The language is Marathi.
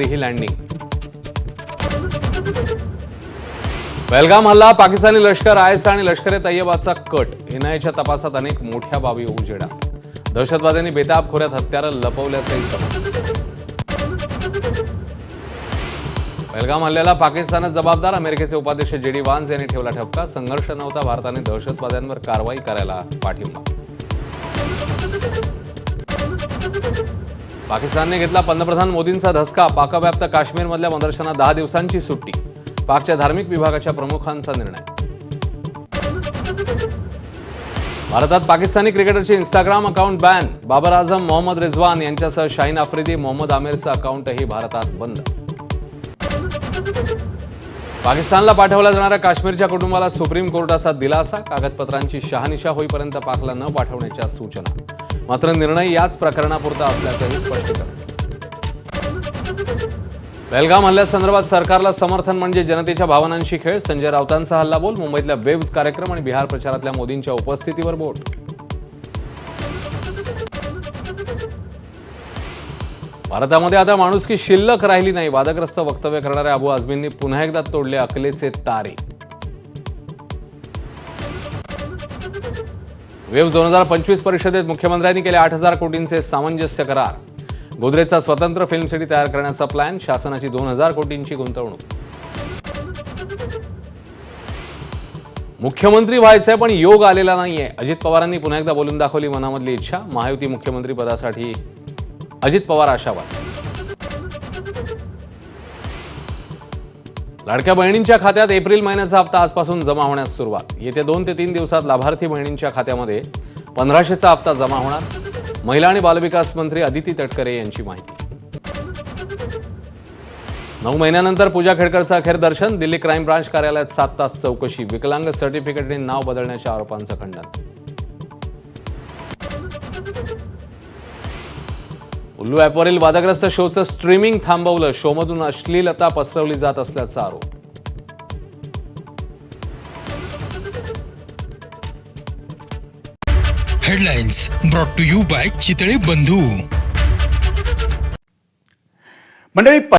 ही लँडिंग. पहलगाम हल्ला, पाकिस्तानी लष्कर, आयएस आणि लष्कर-ए-तय्यबाचा कट. एनआयएच्या तपासात अनेक मोठ्या बाबी उजेडात. दहशतवाद्यांनी बेताब खोऱ्यात हत्यारं लपवल्याचंही समजतं. पहलगाम हल्ल्याला पाकिस्तानच जबाबदार. अमेरिकेचे उपाध्यक्ष जेडी वान्स यांनी ठेवला ठपका. संघर्ष नव्हता, भारताने दहशतवाद्यांवर कारवाई करायला पाठिंबा. पाकिस्तानने घेतला पंतप्रधान मोदींचा धसका. पाकव्याप्त काश्मीरमधल्या मदरशांना 10 दिवसांची सुट्टी. पाकच्या धार्मिक विभागाच्या प्रमुखांचा निर्णय. भारतात पाकिस्तानी क्रिकेटरचे Instagram account ban. Babar Azam, Mohammad Rizwan यांच्यासह शाहीन आफ्रिदी, मोहम्मद आमिरचं अकाउंटही भारतात बंद. पाकिस्तानला पाठवल्या जाणाऱ्या काश्मीरच्या कुटुंबाला सुप्रीम कोर्टाचा दिलासा. कागदपत्रांची शहानिशा होईपर्यंत पाकला न पाठवण्याच्या सूचना. मात्र निर्णय याच प्रकरणापुरता असल्याचंही स्पष्टीकरण. पहलगाम हल्ल्यासंदर्भात सरकारला समर्थन म्हणजे जनतेच्या भावनांशी खेळ. संजय राऊतांचा हल्लाबोल. मुंबईतल्या वेव्ज कार्यक्रम आणि बिहार प्रचारातल्या मोदींच्या उपस्थितीवर बोट. भारतामध्ये आता माणुसकी शिल्लक राहिली नाही. वादग्रस्त वक्तव्य करणाऱ्या अबू आझमींनी पुन्हा एकदा तोडले अकलेचे तारे. वेव्ज 2025 परिषदेत मुख्यमंत्र्यांनी केले 8,000 कोटींचे सामंजस्य करार. गोदरेजचा स्वतंत्र फिल्म सिटी तयार करण्याचा प्लॅन. शासनाची 2,000 कोटींची गुंतवणूक. मुख्यमंत्री व्हायचंय पण योग आलेला नाहीये. अजित पवारांनी पुन्हा एकदा बोलून दाखवली मनामधली इच्छा. महायुती मुख्यमंत्री पदासाठी अजित पवार आशावाद. लाडक्या बहिणींच्या खात्यात एप्रिल महिन्याचा हप्ता आजपासून जमा होण्यास सुरुवात. येत्या 2 ते 3 दिवसात लाभार्थी बहिणींच्या खात्यामध्ये 1500चा हप्ता जमा होणार. महिला आणि बालविकास मंत्री अदिती तटकरे यांची माहिती. 9 महिन्यानंतर पूजा खेडकरचं अखेर दर्शन. दिल्ली क्राईम ब्रांच कार्यालयात 7 तास चौकशी. विकलांग सर्टिफिकेटने नाव बदलण्याच्या आरोपांचं खंडन. उल्लू ॲपवरील वादग्रस्त शोचं स्ट्रीमिंग थांबवलं. शोमधून अश्लीलता पसरवली जात असल्याचा आरोप. Headlines brought to you by Chitale Bandhu. मंडळी